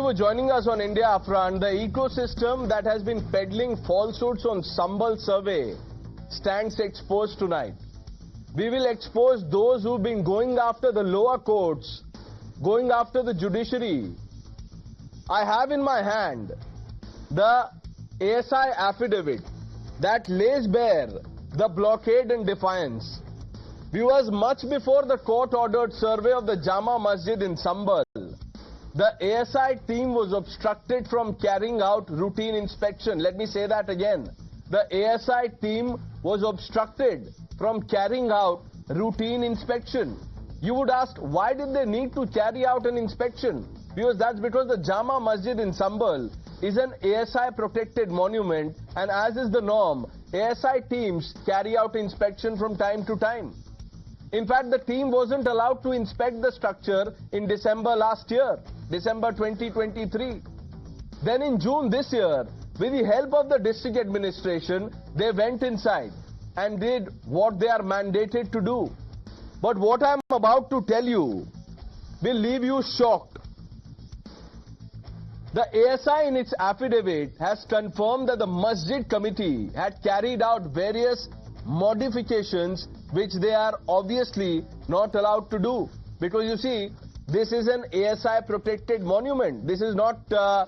for joining us on India Front. The ecosystem that has been peddling falsehoods on Sambal survey stands exposed tonight. We will expose those who've been going after the lower courts, going after the judiciary. I have in my hand the ASI affidavit that lays bare the blockade and defiance. Viewers, much before the court-ordered survey of the Jama Masjid in Sambal, the ASI team was obstructed from carrying out routine inspection. Let me say that again. The ASI team was obstructed from carrying out routine inspection. You would ask, why did they need to carry out an inspection? Because that's because the Jama Masjid in Sambal is an ASI protected monument, and as is the norm, ASI teams carry out inspection from time to time. In fact, the team wasn't allowed to inspect the structure in December last year, December 2023. Then in June this year, with the help of the district administration, they went inside and did what they are mandated to do. But what I'm about to tell you will leave you shocked. The ASI in its affidavit has confirmed that the Masjid Committee had carried out various modifications which they are obviously not allowed to do. Because you see, this is an ASI protected monument. This is not, the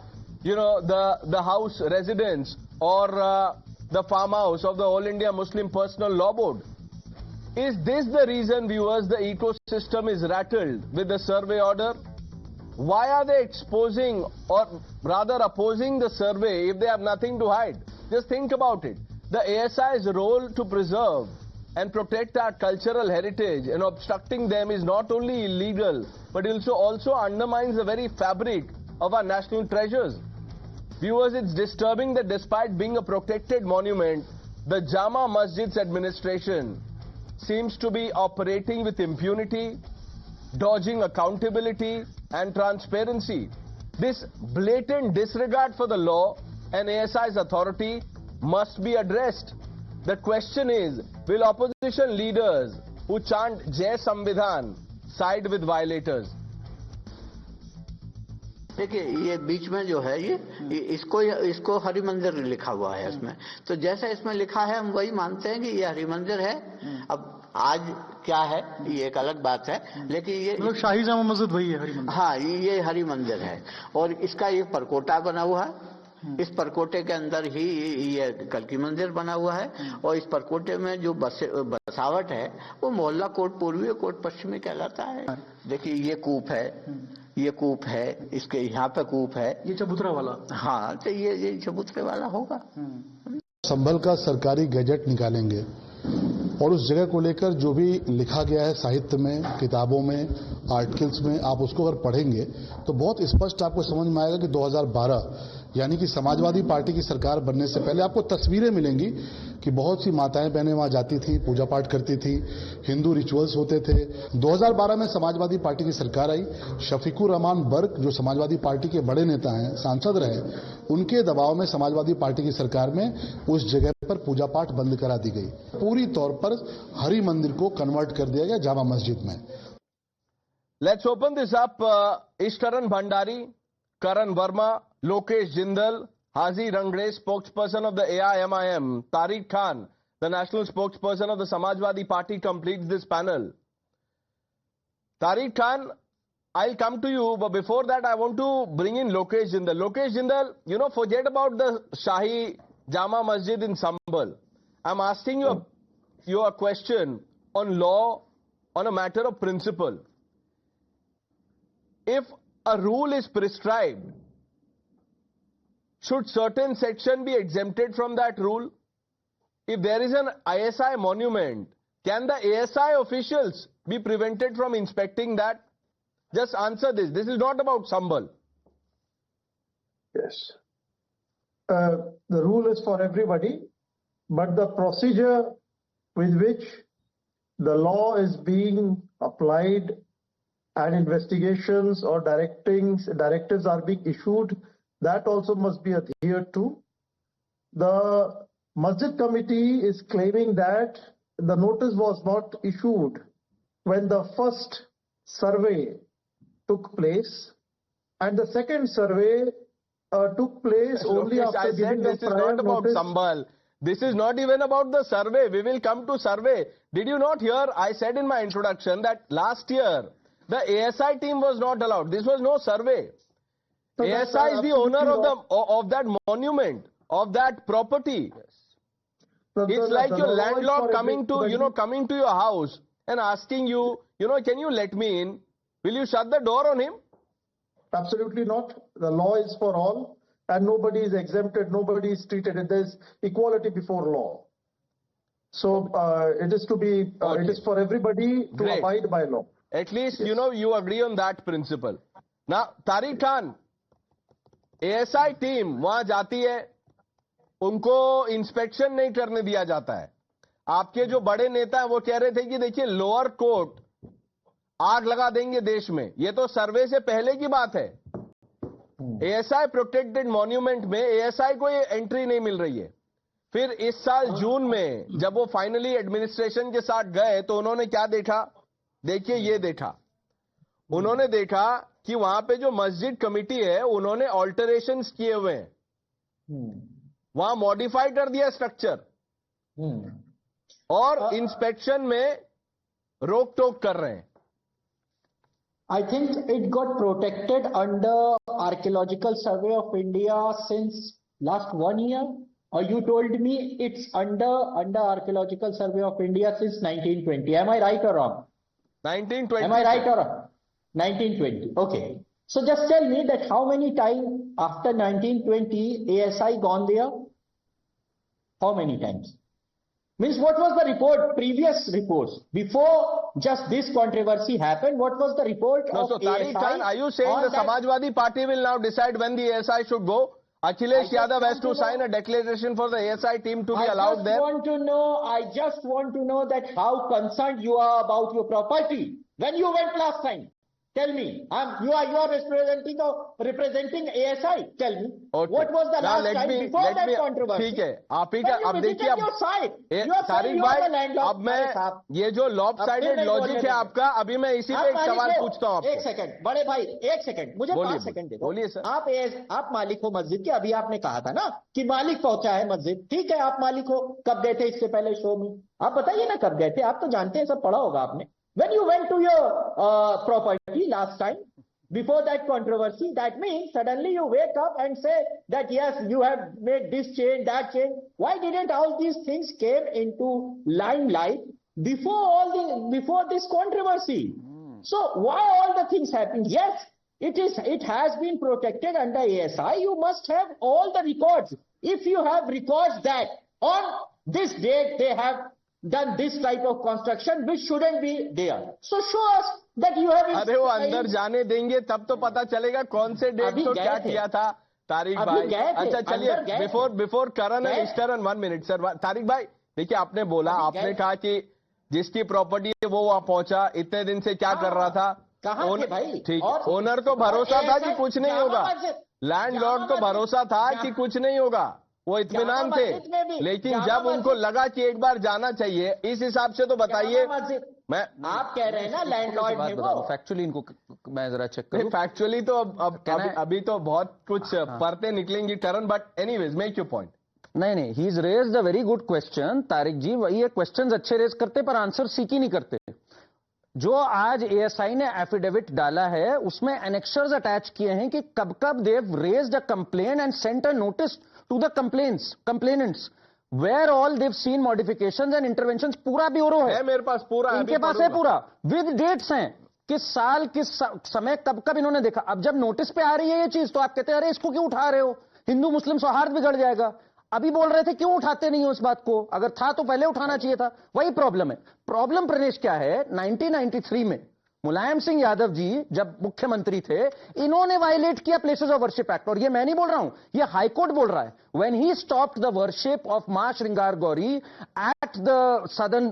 house residence or the farmhouse of the All India Muslim Personal Law Board. Is this the reason, viewers, the ecosystem is rattled with the survey order? Why are they exposing or rather opposing the survey if they have nothing to hide? Just think about it. The ASI's role to preserve and protect our cultural heritage, and obstructing them is not only illegal, but it also undermines the very fabric of our national treasures. Viewers, it's disturbing that despite being a protected monument, the Jama Masjid's administration seems to be operating with impunity, dodging accountability and transparency. This blatant disregard for the law and ASI's authority must be addressed. The question is, will opposition leaders who chant Jai Samvidhan side with violators? देखिए, ये बीच में जो है ये इसको हरि मंदिर लिखा हुआ है इसमें, तो जैसा इसमें लिखा है हम वही मानते हैं कि ये हरि मंदिर है। अब आज क्या है ये एक अलग बात है, लेकिन ये मतलब शाही जामा मस्जिद वही है, हरि मंदिर। हाँ, ये हरि मंदिर है और इसका एक परकोटा बना हुआ है। इस परकोटे के अंदर ही ये कल्की मंदिर बना हुआ है और इस परकोटे में जो बसावट है वो मोहल्ला कोट पूर्वी कोट पश्चिमी कहलाता है। देखिए, ये कूप है, इसके यहाँ पे कूप है, ये चबूतरा वाला। हाँ, तो ये चबूतरे वाला होगा। संभल का सरकारी गैजेट निकालेंगे और उस जगह को लेकर जो भी लिखा गया है साहित्य में, किताबों में, आर्टिकल्स में, आप उसको अगर पढ़ेंगे तो बहुत स्पष्ट आपको समझ में आएगा कि 2012 यानी कि समाजवादी पार्टी की सरकार बनने से पहले आपको तस्वीरें मिलेंगी कि बहुत सी माताएं बहनें वहां जाती थी, पूजा पाठ करती थी, हिंदू रिचुअल्स होते थे। 2012 में समाजवादी पार्टी की सरकार आई, शफीकुर रहमान बर्क जो समाजवादी पार्टी के बड़े नेता हैं, सांसद रहे, उनके दबाव में समाजवादी पार्टी की सरकार में उस जगह पर पूजा पाठ बंद करा दी गई। पूरी तौर पर हरि मंदिर को कन्वर्ट कर दिया गया जामा मस्जिद में। Let's open this up. Ishtaran Bhandari, Karan Verma, Lokesh Jindal, Hazi Rangre, spokesperson of the AIMIM, Tariq Khan, the national spokesperson of the Samajwadi Party, completes this panel. Tariq Khan, I'll come to you, but before that I want to bring in Lokesh Jindal. Lokesh Jindal, forget about the Shahi Jama Masjid in Sambal. I'm asking you a question on law, on a matter of principle. If a rule is prescribed, should certain section be exempted from that rule? If there is an ISI monument, can the ASI officials be prevented from inspecting that? Just answer this. This is not about Sambal. Yes. The rule is for everybody, but the procedure with which the law is being applied and investigations or directives are being issued, that also must be adhered to. The Masjid Committee is claiming that the notice was not issued when the first survey took place, And the second survey took place only Lokesh, I after said giving the this is prior not about notice. Sambhal. This is not even about the survey. We will come to survey. Did you not hear? I said in my introduction that last year the ASI team was not allowed. This was no survey. So that's ASI is the owner absolutely of that monument, of that property. It's like the your law is landlord for coming to, everybody. coming to your house and asking you, can you let me in? Will you shut the door on him? Absolutely not. The law is for all, and nobody is exempted, nobody is treated. There's equality before law. So it is to be, Okay. it is for everybody to Great. abide by law. At least, you agree on that principle. Now, Tariq Khan, ASI team वहां जाती है, उनको inspection नहीं करने दिया जाता है. आपके जो बड़े नेता हैं वो कह रहे थे कि देखिए लोअर कोर्ट आग लगा देंगे देश में. ये तो सर्वे से पहले की बात है. एएसआई प्रोटेक्टेड मॉन्यूमेंट में एएसआई को ये एंट्री नहीं मिल रही है. फिर इस साल जून में जब वो फाइनली एडमिनिस्ट्रेशन के साथ गए तो उन्होंने क्या देखा? देखिए ये देखा. उन्होंने देखा कि वहां पे जो मस्जिद कमेटी है उन्होंने ऑल्टरेशंस किए हुए हैं. वहां मॉडिफाई कर दिया स्ट्रक्चर और इंस्पेक्शन में रोक टोक कर रहे हैं. I think it got protected under Archaeological Survey of India since last 1 year. Or you told me it's under Archaeological Survey of India since 1920. Am I right or wrong? 1920. Am I right or wrong? 1920. Okay. So just tell me that how many times after 1920 ASI gone there? How many times? Means what was the report, previous reports, before just this controversy happened, what was the report No, of so Tariq ASI? Khan, are you saying on the that- Samajwadi Party will now decide when the ASI should go? Akhilesh I just Yadav has want to to sign know- a declaration for the ASI team to be I allowed just there. I just want to know that how concerned you are about your property. When you went last time, tell me. You are representing ASI. Tell me. Okay. What was the Now last let time me- before let that me- controversy? ठीक है, आप ही When का you अब visited देखिए अब your site, you are saying Tariq you are भाई the landlord. अब मैं अरे साहब, ये जो लॉपसाइडेड नहीं लॉजिक बोलने है देंगे। आपका, अभी मैं इसी पे एक मालिक सवाल हो। पूछता हूँ आपको. एक सेकंड, बड़े भाई, एक सेकंड, मुझे बोलिए, 5 सेकंड दे दो. बोलिए सर. आप मालिक हो मस्जिद के. अभी आपने कहा था ना कि मालिक पहुंचा है मस्जिद. ठीक है, आप मालिक हो. कब गए थे इससे पहले शो में? आप बताइए ना कब गए थे. आप तो जानते हैं, सब पढ़ा होगा आपने. When you went to your property last time, before that controversy, that means suddenly you wake up and say that yes, you have made this change, that change. Why didn't all these things came into limelight before this controversy? So why all the things happened? Yes, it has been protected under ASI. You must have all the records. If you have records that on this date they have done this type of construction which shouldn't be there, so show us that you have. अरे वो अंदर जाने देंगे तब तो पता चलेगा कौन से डेट अभी को गए क्या थे। किया था. तारिक अभी भाई, गए थे, अच्छा चलिए, अंदर गए बिफोर करण गए। Easter and 1 minute sir. Tariq भाई देखिए, आपने बोला, अभी आपने गए। कहा कि जिसकी प्रॉपर्टी है वो वहां पहुंचा, इतने दिन से क्या कर रहा था. कहाँ थे भाई? ठीक, और- ओनर को और भरोसा था कि ASI कुछ नहीं जामा होगा. मस्जिद, लैंडलॉर्ड को जामा भरोसा था मस्जिद, कि कुछ नहीं होगा, वो इत्मीनान जामा थे. मस्जिद में भी- लेकिन जामा जब उनको मस्जिद- लगा कि एक बार जाना चाहिए, इस हिसाब से तो बताइए. जामा मस्जिद, मैं आप कह रहे हैं ना लैंडलॉर्ड है वो. फैक्चुअली इनको मैं जरा चेक नहीं, करूं. फैक्चुअली तो अब Can I- अभी तो बहुत कुछ परतें निकलेंगी turn, but anyways make your point. नहीं, he is raised a very good question. Tariq ji, ये क्वेश्चंस अच्छे रेज करते पर आंसर सीख ही नहीं करते. जो आज एएसआई ने एफिडेविट डाला है उसमें एनेक्शर्स अटैच किए हैं कि कब कब they raised a complaint and sent a notice to the complainants where all they seen modifications and interventions. पूरा ब्यूरो है मेरे पास पूरा, इनके अभी पास है पढ़ूंगा. पूरा, विद डेट्स हैं, किस साल किस समय कब कब इन्होंने देखा. अब जब नोटिस पे आ रही है ये चीज तो आप कहते हैं अरे इसको क्यों उठा रहे हो, हिंदू मुस्लिम सौहार्द बिगड़ जाएगा. अभी बोल रहे थे क्यों उठाते नहीं हो इस बात को, अगर था तो पहले उठाना चाहिए था. वही प्रॉब्लम है. प्रॉब्लम प्रणेश क्या है, 1993 में मुलायम सिंह यादव जी जब मुख्यमंत्री थे, इन्होंने वायलेट किया प्लेसेस ऑफ वर्शिप एक्ट. और ये मैं नहीं बोल रहा हूं, ये हाईकोर्ट बोल रहा है. When he stopped the worship of Maa Shringar Gauri at the southern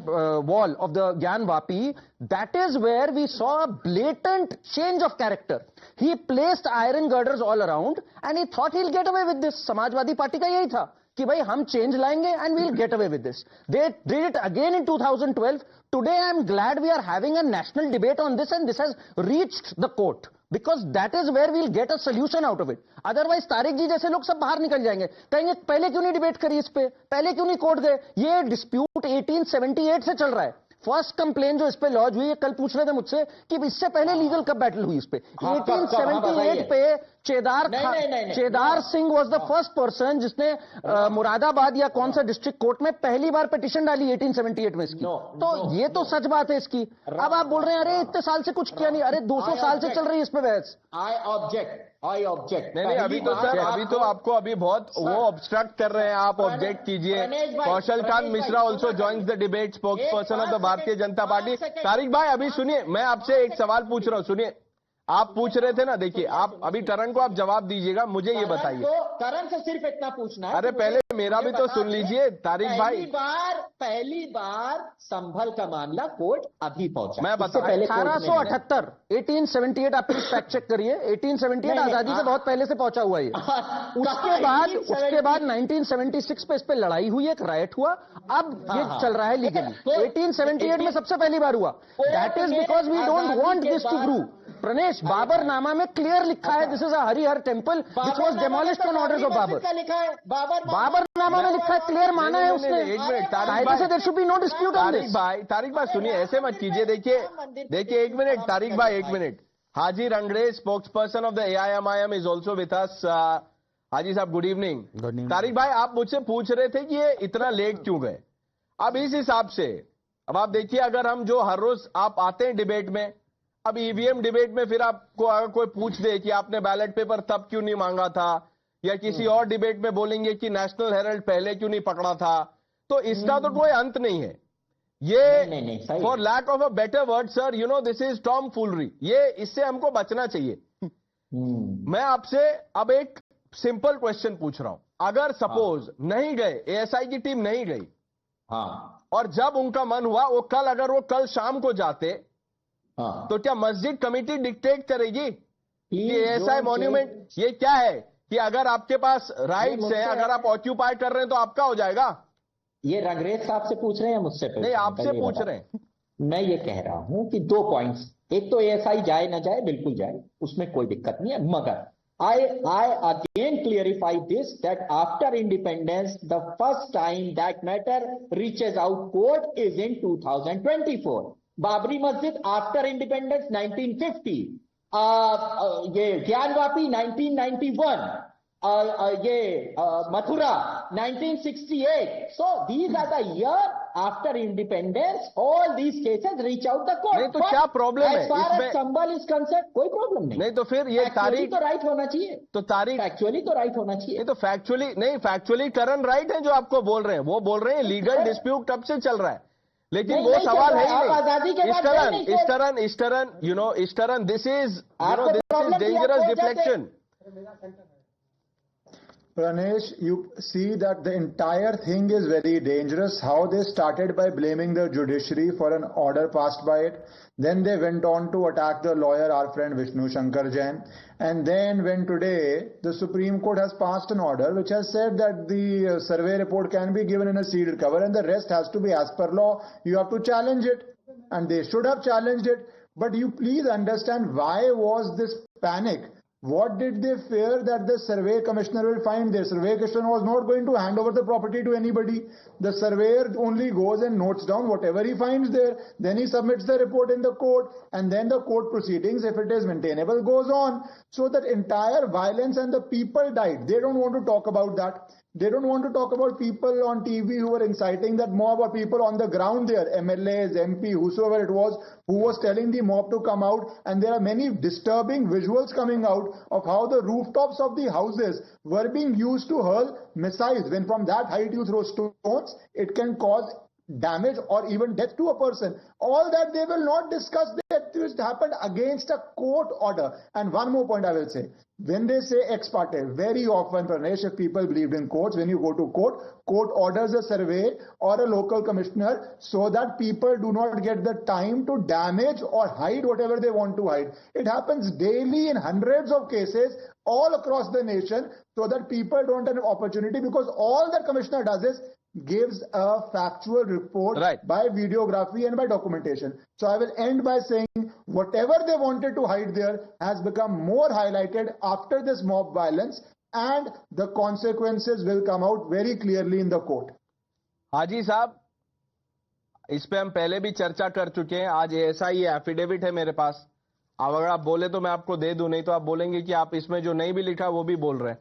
wall of the Gyanvapi, that is where we saw a blatant change of character. He placed iron girders all around and he thought he will get away with this. Samajwadi party का यही था कि भाई हम change लाएंगे and we'll get away with this. They did it again in 2012. Today I am glad we are having a national debate on this and this has reached the court. Because that is where we'll get a solution out of it. Otherwise Tariq ji जैसे लोग सब बाहर निकल जाएंगे, कहेंगे पहले क्यों नहीं डिबेट करी इस पे, पहले क्यों नहीं कोर्ट गए. ये डिस्प्यूट 1878 से चल रहा है. फर्स्ट कंप्लेन जो इस पे लॉन्च हुई है, कल पूछ रहे थे मुझसे कि इससे पहले लीगल कब बैटल हुई इस पे. 1878 पे Chedar Singh was the first person जिसने मुरादाबाद या कौन सा डिस्ट्रिक्ट कोर्ट में पहली बार पिटीशन डाली 1878 में इसकी. तो ये तो सच बात है इसकी. अब आप बोल रहे हैं अरे इतने साल से कुछ किया नहीं. अरे 200 साल से चल रही है इस पे बहस. I object. नहीं, अभी तो सर, अभी तो आपको अभी बहुत वो ऑब्स्ट्रक्ट कर रहे हैं. आप ऑब्जेक्ट कीजिए. Kaushalkant Mishra also joins the debate, spokes person of the Bharatiya Janata party. Tariq भाई अभी सुनिए, मैं आपसे एक सवाल पूछ रहा हूं, सुनिए. आप पूछ रहे थे ना, देखिए आप अभी करण को आप जवाब दीजिएगा, मुझे ये बताइए. करण से सिर्फ इतना पूछना है. अरे पहले मेरा भी तो सुन लीजिए तारिक भाई. पहली बार संभल का मामला कोर्ट अभी पहुंचा. मैं बता, 1878 1878 आप प्लीज फैक्ट चेक करिए. 1878 आजादी से बहुत पहले से पहुंचा हुआ है. उसके बाद 1976 पे इस पे लड़ाई हुई, एक राइट हुआ. अब ये चल रहा है लीगली. 1878 में सबसे पहली बार हुआ. That is because we don't want this to grow. Pranesh, Baburnama में क्लियर लिखा है this is a Harihar temple which was demolished on orders of Babur. Baburnama में लिखा है, क्लियर माना है उसने. There should be no dispute on this. Tariq भाई सुनिए, ऐसे मत कीजिए. देखिए एक मिनट तारिक भाई, एक minute. Haji Rangrez, spokesperson of the AIMIM is also with us. Haji sahab good evening. Tariq भाई आप मुझसे पूछ रहे थे कि ये इतना लेट क्यों गए. अब इस हिसाब से अब आप देखिए, अगर हम जो हर रोज आप आते हैं डिबेट में, अब EVM डिबेट में फिर आपको अगर कोई पूछ दे कि आपने बैलेट पेपर तब क्यों नहीं मांगा था, या किसी और डिबेट में बोलेंगे कि नेशनल हेराल्ड पहले क्यों नहीं पकड़ा था, तो इसका तो कोई अंत नहीं है. ये for lack of a better word sir, you know this is tomfoolery. ये इससे हमको बचना चाहिए. मैं आपसे अब एक सिंपल क्वेश्चन पूछ रहा हूं. अगर सपोज नहीं गए, ASI की टीम नहीं गई, और जब उनका मन हुआ अगर वो कल शाम को जाते, तो क्या मस्जिद कमेटी डिक्टेट करेगी कि ASI मॉन्यूमेंट, ये क्या है कि अगर आपके पास राइट्स है, अगर आप ऑक्यूपाई कर रहे हैं तो आपका हो जाएगा? ये रंगरेज साहब से पूछ रहे हैं, मुझसे नहीं, आपसे पूछ रहे हैं. मैं ये कह रहा हूं कि 2 पॉइंट्स. एक तो ASI जाए ना जाए, बिल्कुल जाए, उसमें कोई दिक्कत नहीं है. मगर I again clarify this, that after independence, the first time that matter reaches out court is in 2024. Babri मस्जिद आफ्टर इंडिपेंडेंस 1950, ये ज्ञानवापी 1991, ये Mathura 1968. So these are the year after independence. All these cases reach out the court. नहीं तो क्या problem है as far as Sambhal is concerned? कोई problem नहीं. नहीं तो फिर ये तारीख तो राइट होना चाहिए. तो तारीख फैक्चुअली तो राइट होना चाहिए. नहीं तो फैक्चुअली नहीं, फैक्चुअली करण राइट है जो आपको बोल रहे हैं. वो बोल रहे हैं लीगल डिस्प्यूट कब से चल रहा है, लेकिन वो सवाल है इस तरह यू नो, इस तरह this is dangerous deflection. Pranesh, you see that the entire thing is very dangerous. How they started by blaming the judiciary for an order passed by it. Then they went on to attack the lawyer, our friend Vishnu Shankar Jain. And then when today the Supreme Court has passed an order which has said that the survey report can be given in a sealed cover and the rest has to be as per law, you have to challenge it. And they should have challenged it. But you please understand, why was this panic? What did they fear that the survey commissioner will find? The survey commissioner was not going to hand over the property to anybody. The surveyor only goes and notes down whatever he finds there. Then he submits the report in the court, and then the court proceedings, if it is maintainable, goes on. So that entire violence and the people died. They don't want to talk about that. They don't want to talk about people on TV who were inciting that mob, or people on the ground there, MLAs, MP, whosoever it was, who was telling the mob to come out. And there are many disturbing visuals coming out of how the rooftops of the houses were being used to hurl missiles. When from that height you throw stones, it can cause damage or even death to a person. All that they will not discuss. That this happened against a court order. And one more point I will say. When they say ex parte, very often, Pranesh, if people believed in courts, when you go to court, court orders a survey or a local commissioner so that people do not get the time to damage or hide whatever they want to hide. It happens daily in hundreds of cases all across the nation, so that people don't have an opportunity, because all the commissioner does is gives a factual report Right. by videography and by documentation. So I will end by saying whatever they wanted to hide there has become more highlighted after this mob violence, and the consequences will come out very clearly in the court. हाजी साहब, इस पे हम पहले भी चर्चा कर चुके हैं। आज ऐसा ही एफिडेविट है मेरे पास। अब अगर आप बोले तो मैं आपको दे दूं, नहीं तो आप बोलेंगे कि आप इसमें जो नहीं भी लिखा वो भी बोल रहे हैं।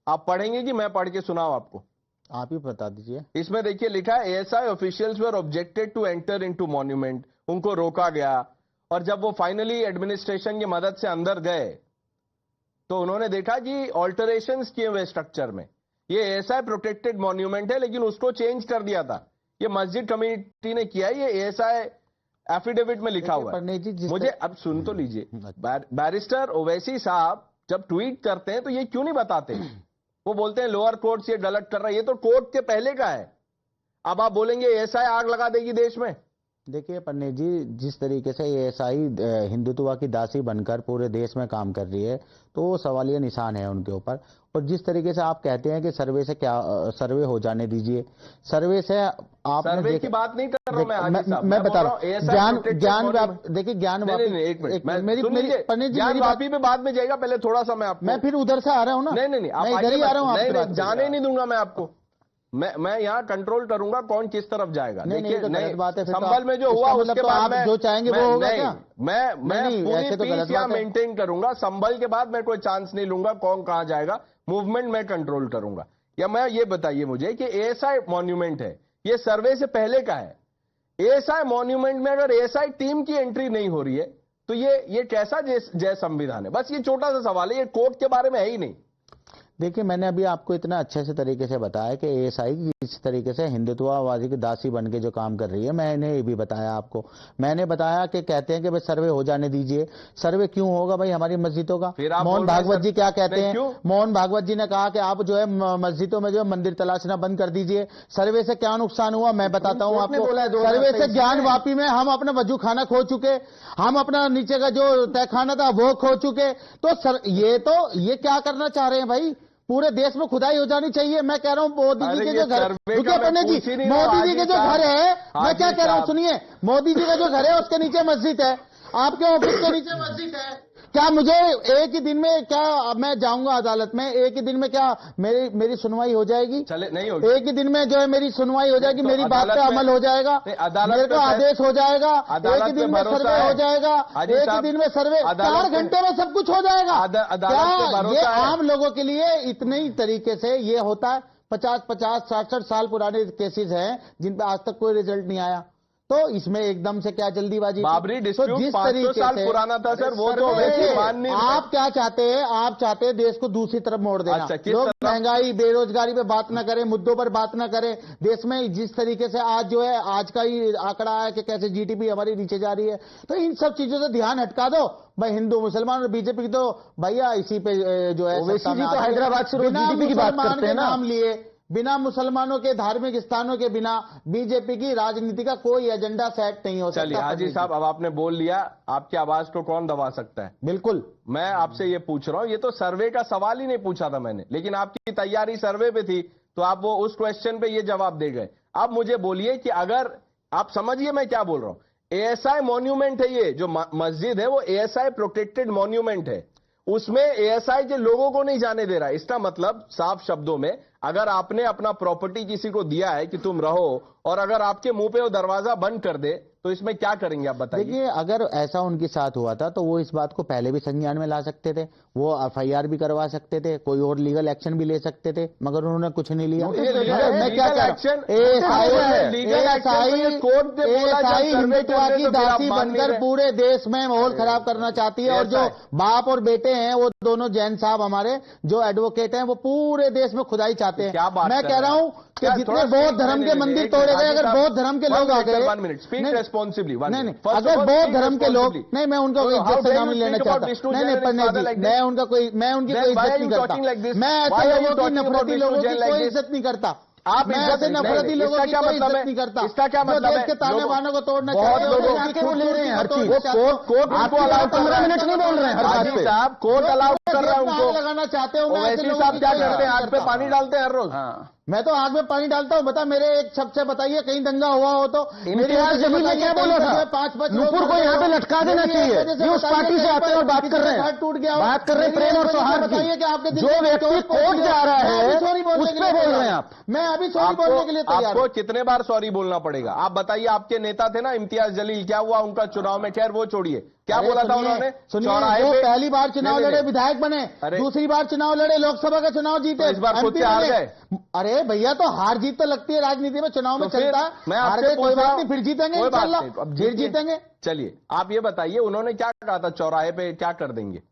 आप पढ़ेंगे कि मैं पढ़ के सुनाऊं आपको? आप ही बता दीजिए। इसमें देखिए लिखा है, ASI officials were objected to enter into monument. उनको रोका गया, और जब वो फाइनली एडमिनिस्ट्रेशन की मदद से अंदर गए तो उन्होंने देखा कि ऑल्टरेशंस किए हुए स्ट्रक्चर में। ये एएसआई प्रोटेक्टेड मॉन्यूमेंट है, लेकिन उसको चेंज कर दिया था। ये मस्जिद कमेटी ने किया है, ये एएसआई एफिडेविट में लिखा हुआ है। मुझे अब सुन तो लीजिए, बैरिस्टर ओवैसी साहब जब ट्वीट करते हैं तो ये क्यों नहीं बताते? वो बोलते हैं लोअर कोर्ट ये गलत कर रहा है। ये तो कोर्ट के पहले का है। अब आप बोलेंगे एएसआई आग लगा देगी देश में। देखिए पंडित जी, जिस तरीके से एएसआई हिंदुत्व की दासी बनकर पूरे देश में काम कर रही है, तो वो सवालिया निशान है उनके ऊपर। और जिस तरीके से आप कहते हैं कि सर्वे से क्या, सर्वे हो जाने दीजिए, सर्वे से आप सर्वे की बात नहीं कर रहा हूं मैं बता रहा हूं। ज्ञान देखिए, ज्ञान एक मिनट, पंडित जी ज्ञान वापी पे बाद में जाएगा, पहले थोड़ा सा मैं फिर उधर से आ रहा हूँ ना। नहीं, आप इधर ही आ रहा हूँ। नहीं, जाने नहीं दूंगा मैं आपको। मैं यहाँ कंट्रोल करूंगा कौन किस तरफ जाएगा। देखिए, संभल में जो हुआ उसके बाद मैं जो चाहेंगे वो होगा क्या? मैं पूरी पीस यहाँ मेंटेन करूंगा। संभल के बाद मैं कोई चांस नहीं लूंगा कौन कहां जाएगा। मूवमेंट मैं कंट्रोल करूंगा। या मैं ये बताइए मुझे कि एएसआई मॉन्यूमेंट है, ये सर्वे से पहले का है। एएसआई मॉन्यूमेंट में अगर एएसआई टीम की एंट्री नहीं हो रही है तो ये कैसा जय संविधान है? बस ये छोटा सा सवाल है, ये कोर्ट के बारे में है ही नहीं। देखिए, मैंने अभी आपको इतना अच्छे से तरीके से बताया कि एएसआई इस तरीके से हिंदुत्ववादी की दासी बन के जो काम कर रही है। मैंने ये भी बताया आपको। मैंने बताया कि कहते हैं कि भाई सर्वे हो जाने दीजिए। सर्वे क्यों होगा भाई हमारी मस्जिदों का? मोहन भागवत जी क्या कहते हैं? मोहन भागवत जी ने कहा कि आप जो है मस्जिदों में जो है मंदिर तलाशना बंद कर दीजिए। सर्वे से क्या नुकसान हुआ मैं बताता हूँ आपको। सर्वे से ज्ञान वापी में हम अपना वजू खाना खो चुके, हम अपना नीचे का जो तहखाना था वो खो चुके। तो ये क्या करना चाह रहे हैं भाई? पूरे देश में खुदाई हो जानी चाहिए। मैं कह रहा हूँ मोदी जी के जो घर, पंडित जी, मोदी जी के जो घर है, मैं क्या कह रहा हूँ सुनिए, मोदी जी का जो घर है उसके नीचे मस्जिद है, आपके ऑफिस के नीचे मस्जिद है। क्या मुझे एक ही दिन में, क्या मैं जाऊंगा अदालत में, एक ही दिन में क्या मेरी सुनवाई हो जाएगी? चले नहीं होगी। एक ही दिन में जो है मेरी सुनवाई हो जाएगी, मेरी बात पे अमल हो जाएगा, मेरे को आदेश हो जाएगा, एक ही दिन में सर्वे हो जाएगा, एक ही दिन में सर्वे, 4 घंटे में सब कुछ हो जाएगा। क्या ये आम लोगों के लिए इतने ही तरीके से ये होता है? 50-50, 60 साल पुराने केसेस हैं जिन पे आज तक कोई रिजल्ट नहीं आया। तो इसमें एकदम से क्या जल्दीबाजी? बाबरी डिस्प्यूट 500 साल पुराना था सर, वो तो वैसे आप क्या चाहते हैं? आप चाहते हैं देश को दूसरी तरफ मोड़ देना। अच्छा, लोग महंगाई बेरोजगारी पे बात ना करें, मुद्दों पर बात ना करें। देश में जिस तरीके से आज जो है, आज का ही आंकड़ा है कि कैसे जीडीपी हमारी नीचे जा रही है, तो इन सब चीजों से ध्यान हटका दो भाई। हिंदू मुसलमान और बीजेपी की तो भैया इसी पे जो है, तो हैदराबाद से जीडीपी की बात करते हैं ना, नाम लिए बिना मुसलमानों के धार्मिक स्थानों के बिना बीजेपी की राजनीति का कोई एजेंडा सेट नहीं हो सकता। चलिए हाजी साहब, अब आपने बोल लिया, आपकी आवाज को कौन दबा सकता है? बिल्कुल। मैं आपसे ये पूछ रहा हूं, ये तो सर्वे का सवाल ही नहीं पूछा था मैंने, लेकिन आपकी तैयारी सर्वे पे थी तो आप वो उस क्वेश्चन पे ये जवाब दे गए। अब मुझे बोलिए कि अगर आप समझिए मैं क्या बोल रहा हूं। एएसआई मॉन्यूमेंट है, ये जो मस्जिद है वो एएसआई प्रोटेक्टेड मॉन्यूमेंट है। उसमें एएसआई के लोगों को नहीं जाने दे रहा। इसका मतलब साफ शब्दों में, अगर आपने अपना प्रॉपर्टी किसी को दिया है कि तुम रहो, और अगर आपके मुंह पे वो दरवाजा बंद कर दे तो इसमें क्या करेंगे आप बताइए? देखिए, अगर ऐसा उनके साथ हुआ था तो वो इस बात को पहले भी संज्ञान में ला सकते थे, वो एफआईआर भी करवा सकते थे, कोई और लीगल एक्शन भी ले सकते थे, मगर उन्होंने कुछ नहीं लिया। मैं क्या कह रहा हूं, हिंदुत्व की दासी बनकर पूरे देश में माहौल खराब करना चाहती है। और जो बाप और बेटे हैं वो दोनों जैन साहब हमारे जो एडवोकेट हैं, वो पूरे देश में खुदाई चाहते हैं। मैं कह रहा हूं कि जितने बौद्ध धर्म के मंदिर तोड़े गए, अगर बौद्ध धर्म के लोग आ गए, नहीं, अगर बौद्ध धर्म के लोग, नहीं, मैं उनका कोई इज्जत से नाम नहीं लेना चाहता, नहीं पंडित जी, मैं उनकी कोई इज्जत नहीं करता। मैं ऐसे लोगों की, नफरती लोगों की कोई इज्जत नहीं करता। आप ऐसे नफरती लोगों की कोई इज्जत नहीं करता। इसका क्या मतलब है? देश के ताने बानों को तोड़ना बहुत चाहिए। लोगों की ले रहे हैं हर चीज। कोर्ट 15 मिनट नहीं बोल रहे हैं हर बात पे। कोर्ट अलाउ कर रहा है उनको लगाना चाहते हो। ओवैसी साहब क्या करते हैं? आग पे पानी डालते हैं हर रोज। मैं तो आग में पानी डालता हूँ। बता मेरे एक शब्द से बताइए कहीं दंगा हुआ हो तो। इम्तियाज जलील ने क्या बोला था? 5-5 नूपुर को यहाँ पे लटका देना चाहिए। ये उस पार्टी से आते हैं और बात कर रहे हैं, टूट गया, बात कर रहे हैं प्रेम और सौहार्द की। जो व्यक्ति कोर्ट जा रहा है उस पर बोल रहे हैं आप। मैं अभी सॉरी बोलने के लिए तैयार हूं। आपको कितने बार सॉरी बोलना पड़ेगा? आप बताइए, आपके नेता थे ना इम्तियाज जलील, क्या हुआ उनका चुनाव में? खैर वो छोड़िए, क्या बोला था उन्होंने? चौराहे पे पहली बार चुनाव लड़े, विधायक बने, दूसरी बार चुनाव लड़े, लोकसभा का चुनाव जीते, इस बार खुद से हार गए। अरे भैया तो हार जीत तो लगती है राजनीति में, चुनाव में चलता है। मैं आपसे कोई बात नहीं, फिर जीतेंगे इंशाल्लाह, फिर जीतेंगे। चलिए आप ये बताइए, उन्होंने क्या कहा था चौराहे पे, क्या कर देंगे?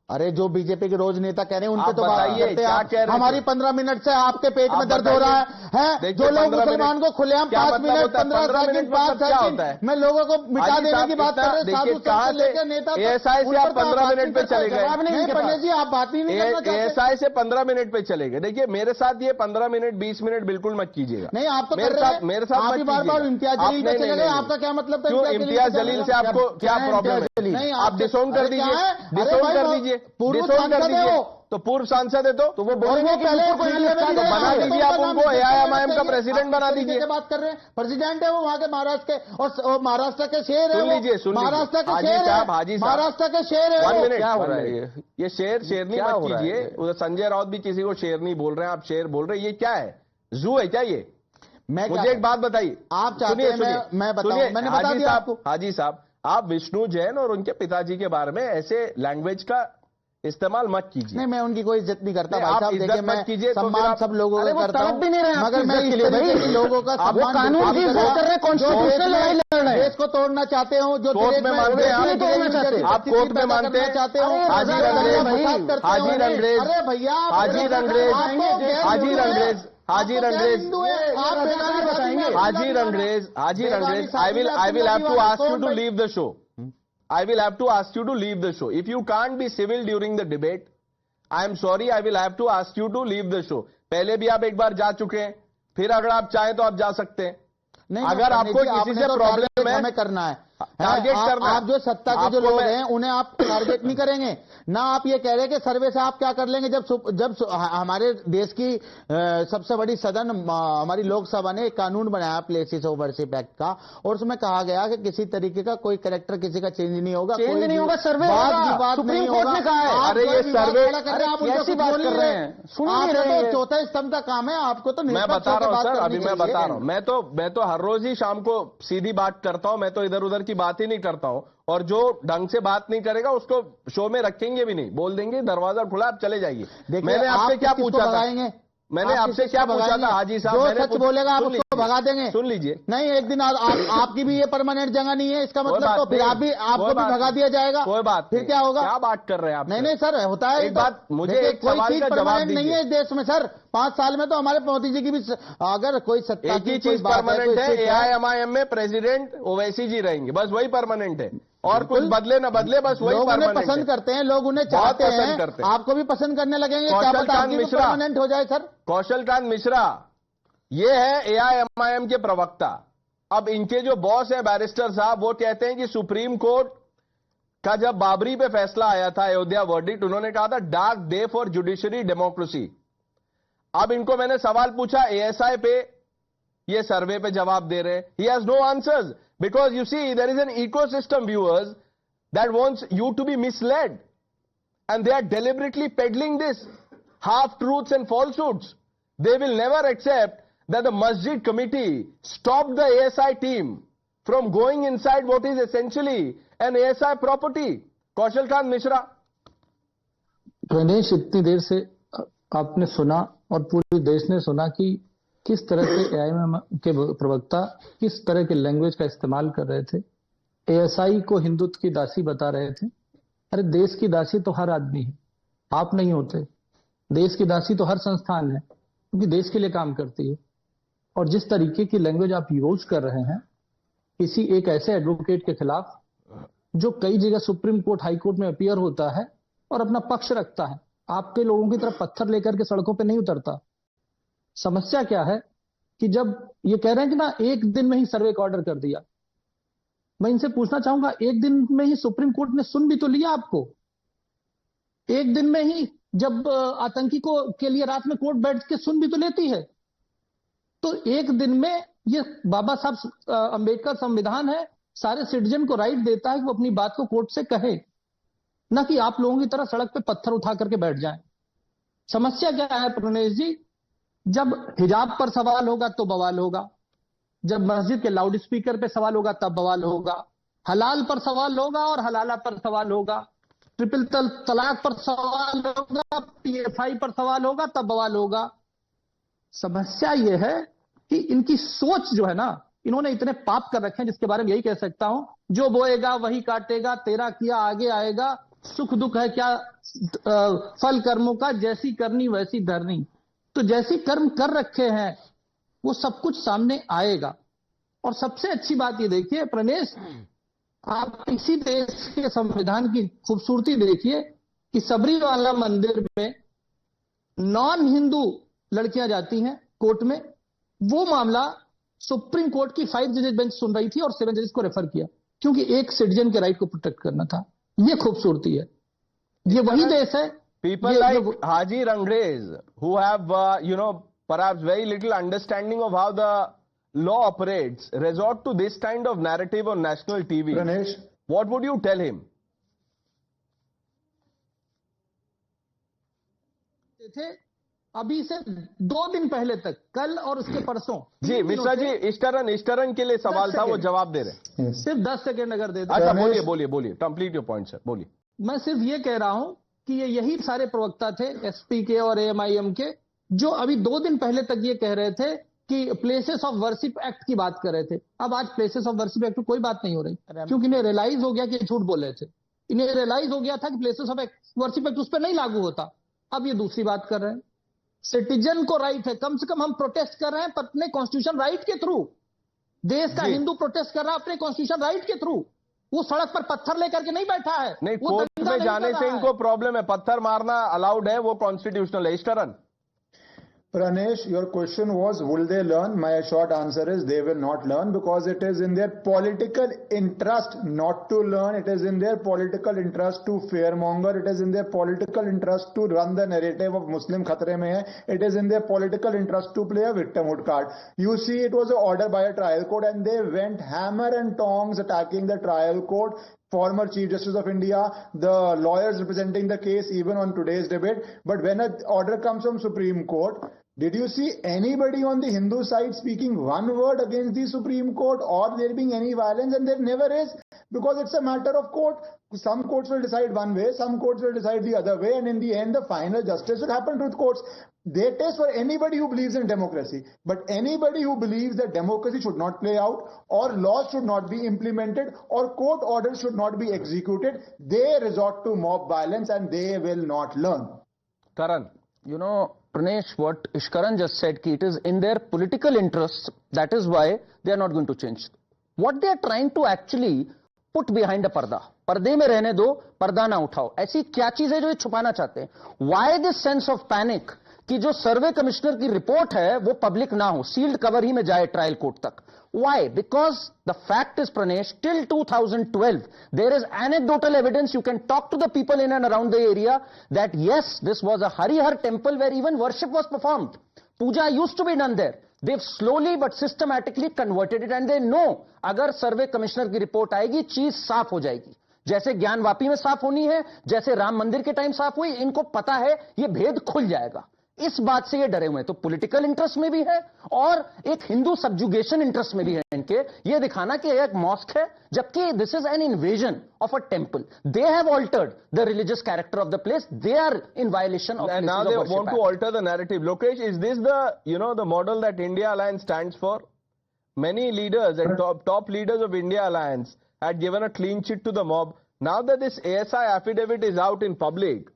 अरे जो बीजेपी के रोज नेता कह रहे हैं उनपे तो बताइए क्या कह रहे हैं? हमारी 15 मिनट से आपके पेट में दर्द हो रहा है। जो लोग मुसलमान को खुलेआम 5 मिनट 15 सेकंड 5 सेकंड में लोगों को मिटा देने की बात कर रहे हैं। कहां से नेता एएसआई से आप 15 मिनट पे चले गए? पंडित जी आप बात ही नहीं करना चाहते। एएसआई से 15 मिनट पे चले गए। देखिए मेरे साथ ये 15 मिनट 20 मिनट बिल्कुल मत कीजिएगा। नहीं आप तो मेरे साथ आप बार बार इम्तियाज जलील पे चले गए। आपका क्या मतलब था? क्यों इम्तियाज जलील से आपको क्या प्रॉब्लम है? नहीं आप डिसोन कर दीजिए, डिसोन कर दीजिए, डिसोन कर दीजिए। तो पूर्व सांसद है तो वो बोलेंगे कि पहले बना दीजिए, आप उनको एआईएमआईएम का प्रेसिडेंट बना दीजिए। बात कर रहे हैं, प्रेसिडेंट है वो वहां के महाराष्ट्र के, और महाराष्ट्र के शेर है। सुन लीजिए महाराष्ट्र के शेर है, महाराष्ट्र के शेर है। 1 मिनट, क्या हो रहा है? ये शेरनी मत कीजिए। उधर संजय राउत भी किसी को शेरनी बोल रहे हैं, आप शेर बोल रहे हैं। ये क्या है? जू है क्या ये? मुझे एक बात बताइए, आप चाहते हैं मैं बताऊं? मैंने बता दिया आपको। हाजी साहब, आप विष्णु जैन और उनके पिताजी के बारे में ऐसे लैंग्वेज का इस्तेमाल मत कीजिए। नहीं मैं उनकी कोई इज्जत नहीं करता भाई साहब। देखिए मैं सम्मान सब लोगों का करता हूं, भी नहीं रहे मगर मैं इसके लिए लोगों का सम्मान कानून की बात कर रहे हैं, कॉन्स्टिट्यूशनल लड़ाई लड़ रहे हैं। देश को तोड़ना चाहते हो, जो कोर्ट में मानते हैं, आप कोर्ट में मानते हैं, चाहते हो। हाजी रंगरेज, हाजी रंगरेज, अरे भैया हाजी रंगरेज, हाजी रंगरेज, हाजी रंगरेज, हाजी रंगरेज, हाजी Rangrez, I will have to ask you to leave the show. I will have to ask you to leave the show. If you can't be civil during the debate, I am sorry, I will have to ask you to leave the show. पहले भी आप एक बार जा चुके हैं, फिर अगर आप चाहें तो आप जा सकते हैं। अगर आपको किसी से प्रॉब्लम है, हमें करना है टारगेट करना। आप जो सत्ता के जो लोग हैं उन्हें आप टारगेट नहीं करेंगे ना। आप ये कह रहे हैं कि सर्वे से आप क्या कर लेंगे? जब हमारे देश की सबसे बड़ी सदन हमारी लोकसभा ने एक कानून बनाया प्लेसेस ऑफ वर्शिप एक्ट का, और उसमें कहा गया कि किसी तरीके का कोई कैरेक्टर किसी का चेंज नहीं होगा, चेंज नहीं होगा, सर्वे बात नहीं होगा। अरे ये सर्वे आप कैसी बात कर रहे हैं? सुन नहीं रहे? चौथा स्तंभ का काम है आपको तो। मैं बता रहा हूं सर, अभी मैं बता रहा हूं। मैं तो हर रोज ही शाम को सीधी बात करता हूं। मैं तो इधर उधर की बात ही नहीं करता हूं, और जो ढंग से बात नहीं करेगा उसको शो में रखेंगे भी नहीं, बोल देंगे दरवाजा खुला आप चले जाइए। मैंने आपसे क्या पूछा था? मैंने आपसे क्या पूछा था? हाजी साहब, जो सच बोलेगा आप उसको भगा देंगे। सुन लीजिए, नहीं एक दिन आपकी भी ये परमानेंट जगह नहीं है, इसका मतलब तो फिर आपको भी भगा दिया जाएगा। कोई बात फिर क्या होगा? क्या बात कर रहे हैं आप? नहीं सर, होता है एक बात, मुझे एक सवाल का जवाब नहीं है इस देश में सर। 5 साल में तो हमारे मोदी जी की भी अगर कोई सत्ता एक ही चीज परमानेंट है, एआईएमआईएम में प्रेसिडेंट ओवैसी जी रहेंगे, बस वही परमानेंट है। और कुछ बदले न बदले, बस वही उन्हें पसंद करते हैं, लोग उन्हें चाहते हैं, आपको भी पसंद करने लगेंगे। क्या पता आपकी परमानेंट हो जाए सर। कौशलकांत मिश्रा ये है एआईएमआईएम के प्रवक्ता। अब इनके जो बॉस है बैरिस्टर साहब, वो कहते हैं कि सुप्रीम कोर्ट का जब बाबरी पे फैसला आया था, अयोध्या वर्डिक्ट, उन्होंने कहा था dark day for judiciary democracy. अब इनको मैंने सवाल पूछा एएसआई पे, ये सर्वे पे जवाब दे रहे हैं। He has no answers because you see there is an ecosystem, viewers, that wants you to be misled, and they are deliberately peddling this half truths and falsehoods. They will never accept that the masjid committee stopped the ASI team from going inside what is essentially an ASI property. Kaushalkant Mishra. Ganesh, इतनी देर से आपने सुना और पूरे देश ने सुना कि किस तरह से एआईएमआईएम के प्रवक्ता किस तरह के लैंग्वेज का इस्तेमाल कर रहे थे, एएसआई को हिंदुत्व की दासी बता रहे थे। अरे देश की दासी तो हर आदमी है, आप नहीं होते। देश की दासी तो हर संस्थान है, क्योंकि देश के लिए काम करती है। और जिस तरीके की लैंग्वेज आप यूज कर रहे हैं किसी एक ऐसे एडवोकेट के खिलाफ जो कई जगह सुप्रीम कोर्ट, हाई कोर्ट में अपीयर होता है और अपना पक्ष रखता है, आपके लोगों की तरफ पत्थर लेकर के सड़कों पर नहीं उतरता। समस्या क्या है कि जब ये कह रहे हैं कि ना एक दिन में ही सर्वे का ऑर्डर कर दिया, मैं इनसे पूछना चाहूंगा एक दिन में ही सुप्रीम कोर्ट ने सुन भी तो लिया आपको? एक दिन में ही जब आतंकी को के लिए रात में कोर्ट बैठ के सुन भी तो लेती है। तो एक दिन में ये बाबा साहब अंबेडकर संविधान है, सारे सिटीजन को राइट देता है कि वो अपनी बात को कोर्ट से कहे, ना कि आप लोगों की तरह सड़क पे पत्थर उठा करके बैठ जाएं। समस्या क्या है प्रणेश जी, जब हिजाब पर सवाल होगा तो बवाल होगा, जब मस्जिद के लाउड स्पीकर पे सवाल होगा तब बवाल होगा, हलाल पर सवाल होगा और हलाला पर सवाल होगा, ट्रिपल तलाक पर सवाल होगा, पीएफआई पर सवाल होगा तब बवाल होगा। समस्या यह है कि इनकी सोच जो है ना, इन्होंने इतने पाप कर रखे हैं जिसके बारे में यही कह सकता हूं, जो बोएगा वही काटेगा, तेरा किया आगे आएगा, सुख दुख है क्या फल कर्मों का, जैसी करनी वैसी धरनी। तो जैसी कर्म कर रखे हैं वो सब कुछ सामने आएगा। और सबसे अच्छी बात ये देखिए प्रणेश, आप इसी देश के संविधान की खूबसूरती देखिए कि सबरीवाला मंदिर में नॉन हिंदू लड़कियां जाती हैं कोर्ट में, वो मामला सुप्रीम कोर्ट की 5 जजेस बेंच सुन रही थी और 7 जजेस को रेफर किया, क्योंकि एक सिटीजन के राइट को प्रोटेक्ट करना था। ये खूबसूरती है, ये वही देश है। People like Haji Rangres, who have, perhaps very little understanding of how the law operates, resort to this kind of narrative on national TV. Pranesh, What would you tell him? थे अभी से 2 दिन पहले तक, कल और उसके परसों। जी मिश्रा जी, इस्टरन के लिए सवाल था, वो जवाब दे रहे हैं। सिर्फ 10 सेकेंड अगर दे दो। अच्छा बोलिए, कंप्लीट योर पॉइंट सर, बोलिए। मैं सिर्फ ये कह रहा हूं कि ये यही सारे प्रवक्ता थे एसपी के और एएमआईएम के, जो अभी 2 दिन पहले तक ये कह रहे थे कि प्लेसेस ऑफ वर्शिप एक्ट की बात कर रहे थे। अब आज प्लेसेस ऑफ वर्शिप एक्ट कोई बात नहीं हो रही, क्योंकि इन्हें रियलाइज हो गया कि झूठ बोल रहे थे। इन्हें रियलाइज हो गया था कि प्लेसेस ऑफ वर्शिप एक्ट उस पर नहीं लागू होता। अब ये दूसरी बात कर रहे हैं। सिटीजन को राइट है, कम से कम हम प्रोटेस्ट कर रहे हैं अपने कॉन्स्टिट्यूशन राइट के थ्रू। देश का हिंदू प्रोटेस्ट कर रहा है अपने कॉन्स्टिट्यूशन राइट के थ्रू। वो सड़क पर पत्थर लेकर के नहीं बैठा है, नहीं, कोर्ट में जाने से इनको प्रॉब्लम है, पत्थर मारना अलाउड है, वो कॉन्स्टिट्यूशनल है। इस्टरन, Pranesh, your question was, will they learn? My short answer is they will not learn, because it is in their political interest not to learn. It is in their political interest to fearmonger. It is in their political interest to run the narrative of Muslim khatre mein hai. It is in their political interest to play a victimhood card. You see, it was an order by a trial court and they went hammer and tongs attacking the trial court. Former Chief Justice of India, the lawyers representing the case even on today's debate. But when an order comes from Supreme Court, did you see anybody on the Hindu side speaking one word against the Supreme Court or there being any violence? And there never is, because it's a matter of court. Some courts will decide one way, some courts will decide the other way, and in the end, the final justice will happen to the courts. They test for anybody who believes in democracy. But anybody who believes that democracy should not play out, or laws should not be implemented, or court orders should not be executed, they resort to mob violence and they will not learn. Karan. Pranesh, what Ishkaran just said, it is in their political interest, that is why they are not going to change. What they are trying to actually put behind a पर्दा, पर्दे में रहने दो, पर्दा ना उठाओ, ऐसी क्या चीज है जो ये छुपाना चाहते हैं? Why this sense of panic कि जो सर्वे कमिश्नर की रिपोर्ट है वो पब्लिक ना हो, सील्ड कवर ही में जाए ट्रायल कोर्ट तक? Why? Because the fact is, Pranesh, till 2012, there is anecdotal evidence. You can talk to the people in and around the area that yes, this was a Harihar temple where even worship was performed. Puja used to be done there. They've slowly but systematically converted it, and they know अगर सर्वे commissioner की report आएगी चीज साफ हो जाएगी, जैसे ज्ञानवापी में साफ होनी है, जैसे राम मंदिर के टाइम साफ हुई। इनको पता है ये भेद खुल जाएगा, इस बात से ये डरे हुए हैं। तो पॉलिटिकल इंटरेस्ट में भी है और एक हिंदू सब्जुगेशन इंटरेस्ट में भी है इनके, ये दिखाना कि एक मॉस्क है, जबकि this is an invasion of a temple. They have altered the religious character of the place. They are in violation of. And now they want to alter the narrative. Lokesh, is this the model that India Alliance stands for? Many leaders and top leaders of India Alliance had given a clean chit to the mob. Now that this ASI affidavit is out in public,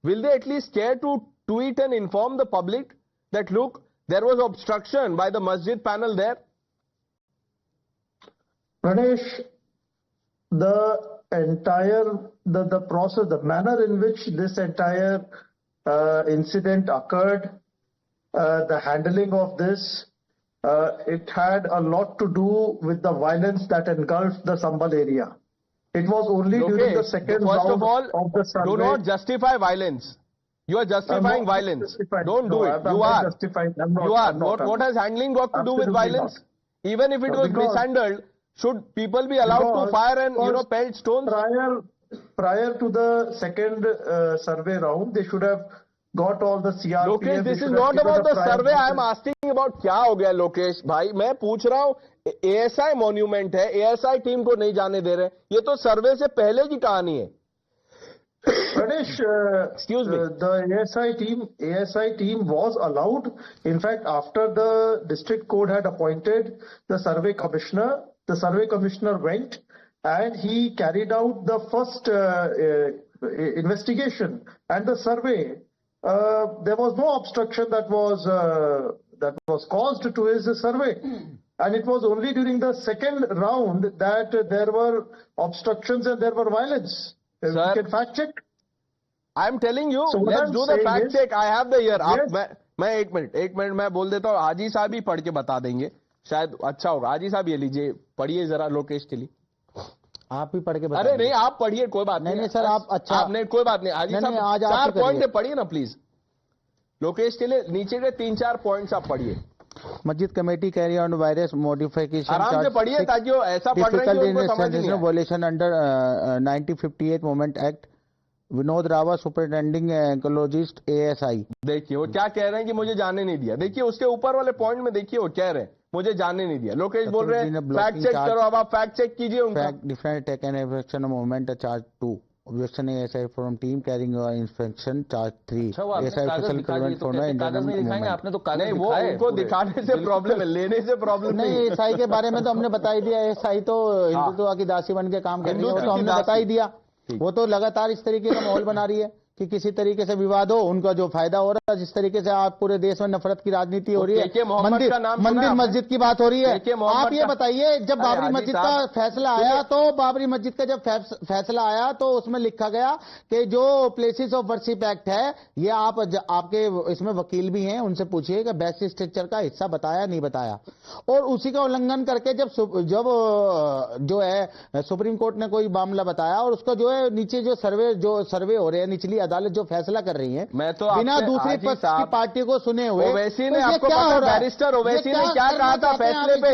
will they at least care to tweet and inform the public that look, there was obstruction by the masjid panel there? Pranesh, the entire the process, the manner in which this entire incident occurred, the handling of this, it had a lot to do with the violence that engulfed the Sambal area. It was only during the second first round of all, of the survey. do not justify violence. You are justifying violence. Don't do it. You are. You are. What has handling got to do with violence? Even if it was mishandled, should people be allowed to fire and pelt stones? Prior to the second survey round, they should have got all the CRPF. Lokesh, this is not about the survey. I am asking about क्या हो गया लोकेश भाई. मैं पूछ रहा हूँ ASI monument है, ASI team को नहीं जाने दे रहे. ये तो सर्वे से पहले की कहानी है. Pradesh, Excuse me. The ASI team was allowed. In fact, after the district court had appointed the survey commissioner went and he carried out the first investigation and the survey. There was no obstruction that was caused to his survey. And it was only during the second round that there were obstructions and there were violence. Sir, you can fact check. I am telling you, So let's do the fact check. I have the year. Yes. मैं एक minute मैं बोल देता हूँ. हाजी साहब ही पढ़ के बता देंगे, शायद अच्छा होगा. हाजी साहब ये लीजिए, पढ़िए जरा लोकेश के लिए. आप ही पढ़ के बता. अरे नहीं, आप पढ़िए, कोई बात नहीं सर, आप अच्छा आपने कोई बात नहीं. हाजी साहब आज 4 पॉइंट पढ़िए ना प्लीज. लोकेश के लिए नीचे के 3-4 पॉइंट्स आप पढ़िए. मस्जिद committee carry on virus modification आराम से पढ़िए ताकि वो ऐसा पढ़ रहे हैं कि उनको समझ नहीं आए. Violation under 1958 monument act. Vinod Rawat superintending archaeologist ASI. देखिए वो क्या कह रहे हैं कि मुझे जाने नहीं दिया. देखिए उसके ऊपर वाले पॉइंट में देखिए वो कह रहे हैं मुझे जाने नहीं दिया. लोकेश बोल रहे हैं फैक्ट चेक करो. अब आप फैक्ट चेक कीजिए उनका. Different taken action movement charge 2. Objection ASI from team carrying inspection charge 3. ASI official prevent for आपने तो नहीं, वो उनको दिखाने से प्रॉब्लम है, लेने से प्रॉब्लम नहीं. ASI के बारे में तो हमने बता ही दिया. ASI तो हिंदुत्व की दासी बन के काम कर रही है, वो तो हमने बता ही दिया. वो तो लगातार इस तरीके का माहौल बना रही है कि किसी तरीके से विवाद हो, उनका जो फायदा हो रहा है. जिस तरीके से आप पूरे देश में नफरत की राजनीति हो रही है, मंदिर मस्जिद की बात हो रही है. आप ये बताइए, जब बाबरी मस्जिद का फैसला आया तो बाबरी मस्जिद का जब फैसला आया तो उसमें लिखा गया कि जो प्लेसेस ऑफ वर्शिप एक्ट है, ये आपके इसमें वकील भी हैं, उनसे पूछिए कि बेस्ट स्ट्रक्चर का हिस्सा बताया नहीं बताया. और उसी का उल्लंघन करके जब जो है सुप्रीम कोर्ट ने कोई मामला बताया और उसका जो है नीचे जो सर्वे हो रहे हैं, निचली अदालत जो फैसला कर रही है, मैं तो बिना दूसरी पक्ष की पार्टी को सुने हुए. ओवैसी ने आपको पता, बैरिस्टर ओवैसी ने क्या कहा था फैसले पे?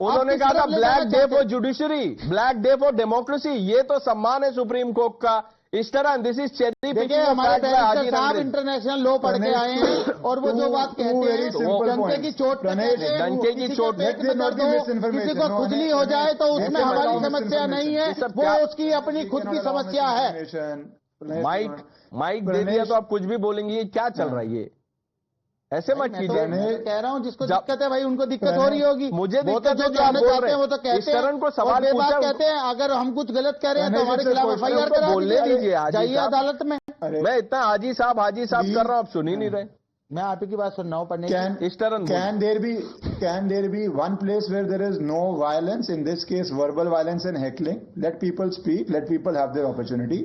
उन्होंने कहा था black day for judiciary, black day for democracy. ये तो सम्मान है सुप्रीम कोर्ट का. इस तरह दिस इज चेरी. देखिए हमारे बैरिस्टर साहब इंटरनेशनल लॉ पढ़ के आए हैं और वो जो बात कहते हैं डंके की चोट पे, डंके की चोट किसी को खुजली हो जाए तो उसमें हमारी समस्या नहीं है, वो उसकी अपनी खुद की समस्या है. माइक दे दिया तो आप कुछ भी बोलेंगे. ये क्या चल रहा है? ये ऐसे मत कीजिए. मैं कह रहा हूँ जिसको दिक्कत है भाई उनको दिक्कत हो रही होगी. मुझे दिक्कत जो जानना चाहते हैं वो तो कहते हैं. को सवाल पूछा, कहते हैं अगर हम कुछ गलत कह रहे हैं तो हमारे खिलाफ FIR करा बोलने दीजिए. जाइए अदालत में. मैं इतना हाजी साहब कर रहा हूँ, आप सुन ही नहीं रहे. मैं आप ही की बात सुन रहा हूँ पढ़ने की. Can there be one place where there is no violence? In this case, verbal violence and heckling. Let people speak. Let people have their opportunity.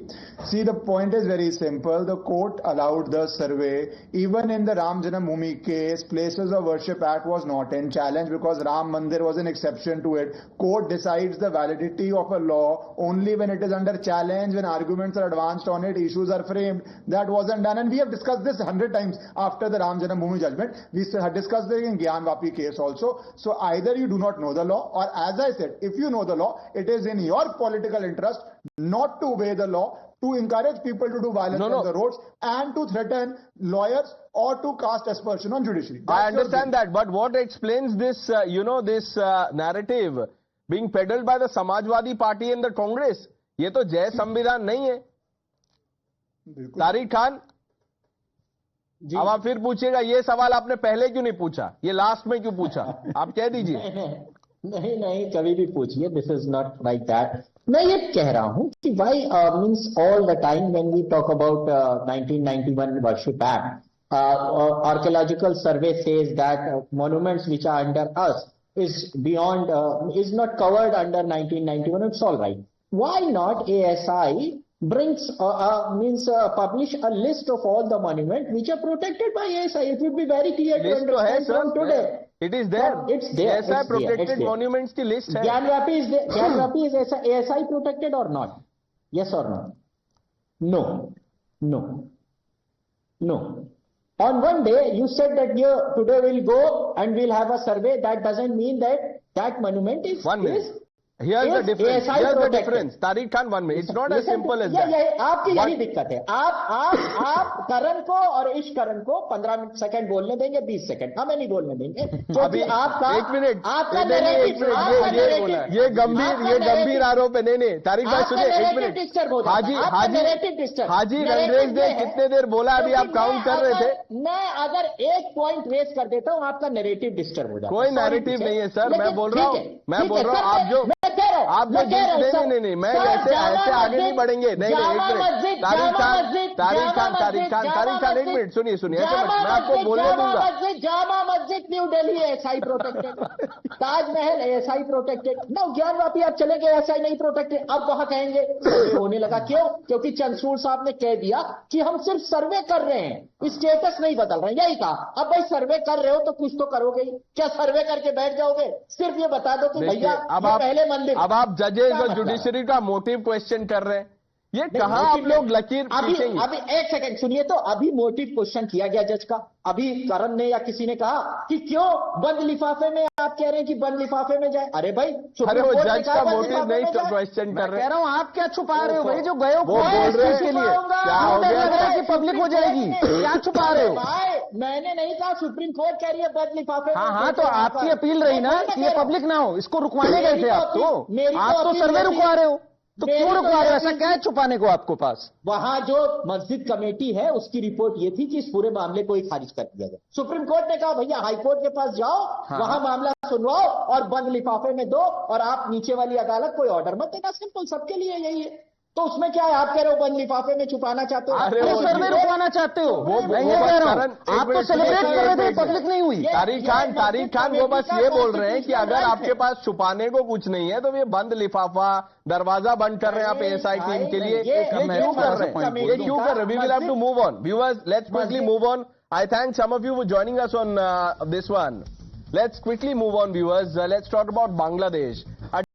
See, the point is very simple. The court allowed the survey. Even in the Ram Janambhoomi case, Places of Worship Act was not in challenge because Ram Mandir was an exception to it. Court decides the validity of a law only when it is under challenge, when arguments are advanced on it, issues are framed. That wasn't done, and we have discussed this 100 times after the Ram Janambhoomi judgment. We had discussed it in Gyan Vapi case also. So either you do not know the law, or as I said, if you know the law, it is in your political interest not to obey the law, to encourage people to do violence on the roads, and to threaten lawyers or to cast aspersion on judiciary. I understand that, but what explains this, this narrative being peddled by the Samajwadi Party and the Congress? ये तो जय संविधान नहीं है. तारिक खान, अब आप फिर पूछिएगा ये सवाल आपने पहले क्यों नहीं पूछा, ये लास्ट में क्यों पूछा? आप कह दीजिए. नहीं कभी भी पूछिए. This is not like that. मैं ये कह रहा हूं कि why means all the time when we talk about 1991 worship act, archaeological survey says that monuments which are under us is not covered under 1991. It's all right. Why not ASI brings publish a list of all the monuments which are protected by ASI? It would be very clear to understand from today. It is there. It's there. ASI protected monuments की list है. Gyan Vapi is ASI protected or not? Yes or no? No. No. No. On one day, you said that today we'll go and we'll have a survey. That doesn't mean that monument is... 1 minute. Here's the difference. Here's the difference. Tariq Khan, 1 minute. It's not as simple as that. आपकी यही दिक्कत है. आप करण को और इश करण को 15 second बोलने देंगे, 20 सेकंड हमें नहीं बोलने देंगे, क्योंकि आपका 1 मिनट आपका ये गंभीर आरोप है. नहीं तारिक भाई सुनिए 1 मिनट. हाजी रंगरेज ने कितने देर बोला अभी आप काउंट कर रहे थे? मैं अगर एक पॉइंट रेस कर देता हूं आपका नैरेटिव डिस्टर्ब हो जाता है. कोई नैरेटिव नहीं है सर, मैं बोल रहा हूं आप जो नहीं मैं ऐसे आगे नहीं बढ़ेंगे. नहीं तारिक खान 1 मिनट सुनिए मैं आपको बोलने दूंगा. Jama Masjid new Delhi ASI protected, Taj Mahal ASI protected, ना ज्ञानवापी आप चलेंगे एएसआई नहीं प्रोटेक्टेड. अब वहां कहेंगे होने लगा. क्यों? क्योंकि चंद्रचूड़ साहब ने कह दिया कि हम सिर्फ सर्वे कर रहे हैं, स्टेटस नहीं बदल रहे हैं. यही कहा. अब भाई सर्वे कर रहे हो तो कुछ तो करोगे ही. क्या सर्वे करके बैठ जाओगे? सिर्फ ये बता दो कि भैया पहले मंदिर. अब आप जजेस और जुडिशरी का मोटिव क्वेश्चन कर रहे हैं. ये कहां आप लोग लकीर खींचेंगे? अभी एक सेकंड सुनिए. तो अभी मोटिव क्वेश्चन किया गया जज का. अभी करण ने या किसी ने कहा कि क्यों बंद लिफाफे में आप कह रहे हैं कि बंद लिफाफे में जाए. अरे भाई वो जज का मोटिव नहीं क्वेश्चन कर रहे. कह रहा हूं आप क्या छुपा रहे हो भाई? जो गए हो बोल रहे हैं के लिए क्या हो गया कि पब्लिक हो जाएगी? क्या छुपा रहे हो? मैंने नहीं कहा. सुप्रीम कोर्ट कह रही है बंद लिफाफे. हाँ तो आपकी अपील रही ना कि ये पब्लिक ना हो. इसको रुकवाने गए थे आप तो सर्वे रुकवा रहे हो. तो क्यों रुकवा रहे हो? ऐसा क्या है छुपाने को आपको पास? वहां जो मस्जिद कमेटी है उसकी रिपोर्ट ये थी कि इस पूरे मामले को ही खारिज कर दिया जाए. सुप्रीम कोर्ट ने कहा भैया हाई कोर्ट के पास जाओ, वहां मामला सुनवाओ और बंद लिफाफे में दो, और आप नीचे वाली अदालत कोई ऑर्डर मत देना. सिंपल, सबके लिए यही है. तो उसमें क्या है? आप कह रहे हो बंद लिफाफे में छुपाना चाहते हो, सर्वे रुकवाना चाहते हो. मैं ये कह रहा हूं आप तो सेलिब्रेट कर रहे थे, पब्लिक नहीं हुई. तारिक खान वो बस ये बोल रहे हैं कि अगर आपके पास छुपाने को कुछ नहीं है तो ये बंद लिफाफा, दरवाजा बंद कर रहे हैं आप एएसआई टीम के लिए. ये क्यों कर रहे हैं? ये क्यों कर रहे हैं? We will have to move on. Viewers, let's quickly move on. I thank some of you for joining us on this one. Let's quickly move on, viewers. Let's talk about Bangladesh.